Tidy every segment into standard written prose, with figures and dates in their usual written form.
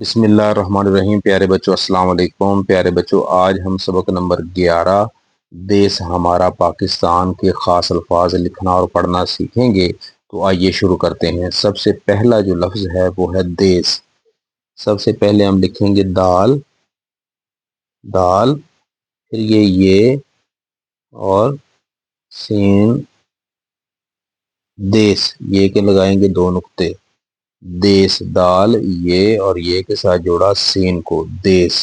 بسم اللہ الرحمن الرحیم۔ پیارے بچوں السلام علیکم۔ پیارے بچوں آج ہم سبق نمبر 11 دیس ہمارا پاکستان کے خاص الفاظ لکھنا اور پڑھنا سیکھیں گے۔ تو آئیے شروع کرتے ہیں۔ سب سے پہلا جو لفظ ہے وہ ہے دیس۔ سب سے پہلے ہم لکھیں گے دال، پھر یہ اور سین دیس، یہ کے لگائیں گے 2 نقطے، دیس دال یہ اور یہ کے ساتھ جوڑا سین کو، دیس۔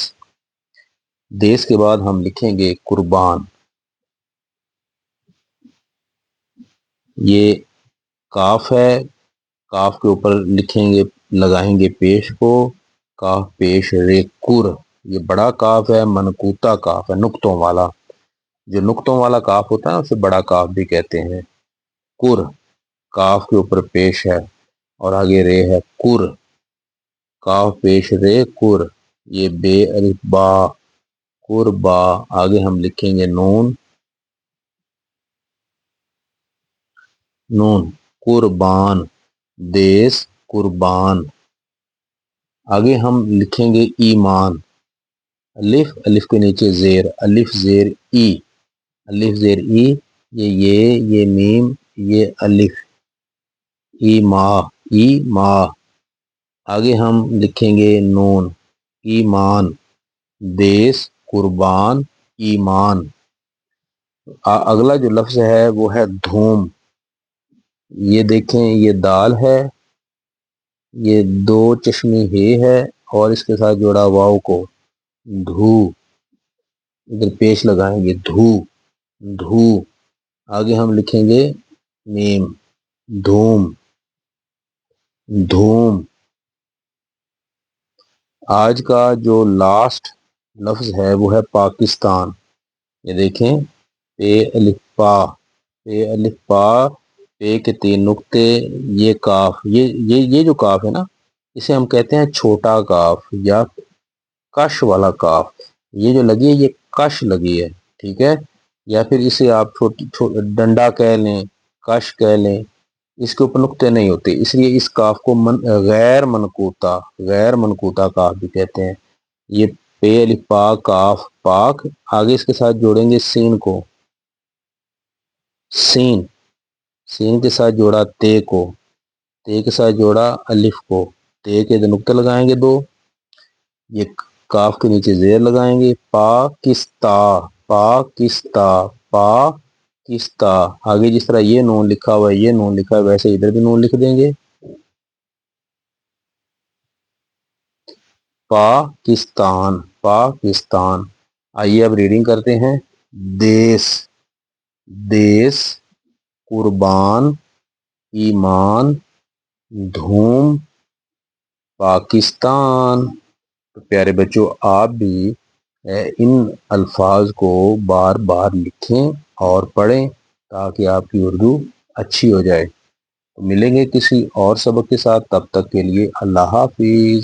دیس کے بعد ہم لکھیں گے قربان، یہ کاف ہے، کاف کے اوپر لکھیں گے لگائیں گے پیش کو، کاف پیش رے کر، یہ بڑا کاف ہے، منقوطہ کاف ہے نقطوں والا، جو نقطوں والا کاف ہوتا ہے اسے بڑا کاف بھی کہتے ہیں۔ کر، کاف کے اوپر پیش ہے اور آگے رے ہے، کر، کاف پیش رے کر، یہ بے الف با، قربا۔ آگے ہم لکھیں گے نون، قربان، دیس قربان۔ آگے ہم لکھیں گے ایمان، الف، الف کے نیچے زیر، الف زیر ای، الف زیر ای، یہ میم، یہ الف، ایما۔ آگے ہم لکھیں گے نون، ایمان، دیس قربان ایمان۔ اگلا جو لفظ ہے وہ ہے دھوم، یہ دیکھیں یہ دال ہے، یہ 2 چشمی ہے اور اس کے ساتھ جوڑا واو کو، دھو، ادھر پیش لگائیں گے دھو۔ آگے ہم لکھیں گے میم، دھوم۔ آج کا جو لاسٹ لفظ ہے وہ ہے پاکستان، یہ دیکھیں پے الف پا، پے کے 3 نقطے، یہ کاف، یہ جو کاف ہے نا اسے ہم کہتے ہیں چھوٹا کاف یا کش والا کاف، یہ جو لگی ہے یہ کش لگی ہے، ٹھیک ہے، یا پھر اسے آپ ڈنڈا کہہ لیں، کش کہہ لیں، اس کے اوپر نقطے نہیں ہوتے، اس لیے اس کاف کو غیر منقوطہ کاف بھی کہتے ہیں۔ یہ پے الف پا کاف پاک، آگے اس کے ساتھ جوڑیں گے سین کو، سین کے ساتھ جوڑا تے کو، تے کے ساتھ جوڑا الف کو، تے کے نقطے لگائیں گے 2، یہ کاف کے نیچے زیر لگائیں گے، پاکستہ۔ آگے جس طرح یہ نون لکھا ہوا ہے ویسے ادھر بھی نون لکھ دیں گے، پاکستان۔ آئیے اب ریڈنگ کرتے ہیں۔ دیس قربان ایمان دھوم پاکستان۔ تو پیارے بچوں آپ بھی ان الفاظ کو بار بار لکھیں اور پڑھیں تاکہ آپ کی اردو اچھی ہو جائے۔ ملیں گے کسی اور سبق کے ساتھ، تب تک کے لیے اللہ حافظ۔